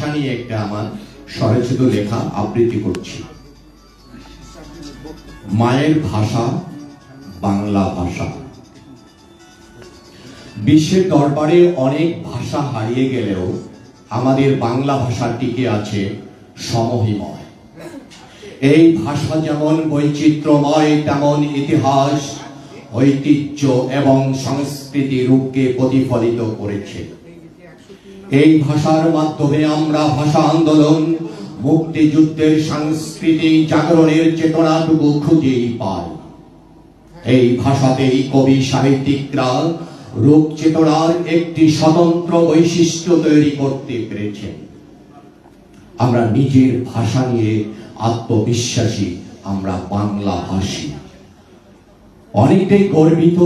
ভাষা নিয়ে একটা আমার স্বরচিত লেখা আবৃত্তি করছি। মায়ের ভাষা বাংলা ভাষা। বিশ্বের দরবারে অনেক ভাষা হারিয়ে গেলেও আমাদের বাংলা ভাষা টিকে আছে সমহিময়। এই ভাষা যেমন বৈচিত্র্যময়, তেমন ইতিহাস, ঐতিহ্য এবং সংস্কৃতি রূপকে প্রতিফলিত করেছে। এই ভাষার মাধ্যমে আমরা ভাষা আন্দোলন, মুক্তিযুদ্ধের সাংস্কৃতিক জাগরণের চেতনাটুকু খুঁজেই পাই। এই ভাষাতেই কবি সাহিত্যিকরা রূপ চেতনার একটি স্বতন্ত্র বৈশিষ্ট্য তৈরি করতে পেরেছেন। আমরা নিজের ভাষা নিয়ে আত্মবিশ্বাসী, আমরা বাংলা ভাষী, অনেকটাই গর্বিত।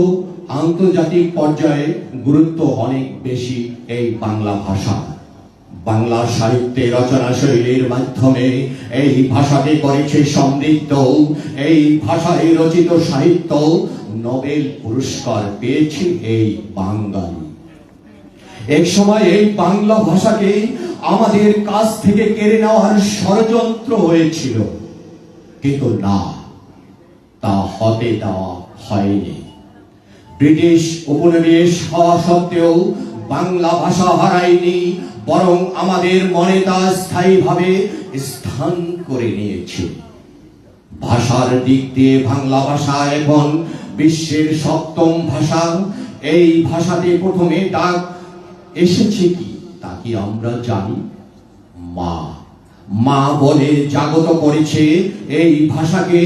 আন্তর্জাতিক পর্যায়ে গুরুত্ব অনেক বেশি এই বাংলা ভাষা। বাংলা সাহিত্যে রচনা শৈলীর মাধ্যমে এই ভাষাকে করেছে সমৃদ্ধ। এই ভাষায় রচিত সাহিত্য নোবেল পুরস্কার পেয়েছে এই বাঙালি। এক সময় এই বাংলা ভাষাকে আমাদের কাছ থেকে কেড়ে নেওয়ার ষড়যন্ত্র হয়েছিল, কিন্তু না, তা হতে দেওয়া হয়নি। ব্রিটিশ উপনিবেশ হওয়া সত্ত্বেও বাংলা ভাষা হারায়নি, বরং আমাদের মনে তা স্থায়ীভাবে স্থান করে নিয়েছে। ভাষার দিক দিয়ে বাংলা ভাষা এখন বিশ্বের 7ম ভাষা। এই ভাষাতে প্রথমে ডাক এসেছে কি তা কি আমরা জানি? মা। মা বলে জাগত করেছে এই ভাষাকে।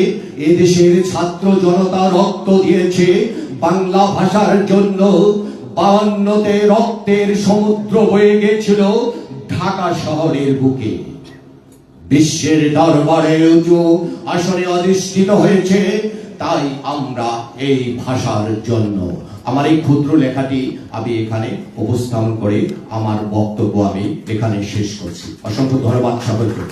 এদেশের ছাত্র জনতা রক্ত দিয়েছে বাংলা ভাষার জন্য। 52তে রক্তের সমুদ্র বয়ে গেছিল ঢাকা শহরের বুকে। বিশ্বের দরবারে উঁচু আসনে অধিষ্ঠিত হয়েছে। তাই আমরা এই ভাষার জন্য। আমার এই ক্ষুদ্র লেখাটি আমি এখানে উপস্থাপন করে আমার বক্তব্য আমি এখানে শেষ করছি। অসংখ্য ধন্যবাদ সকলকে।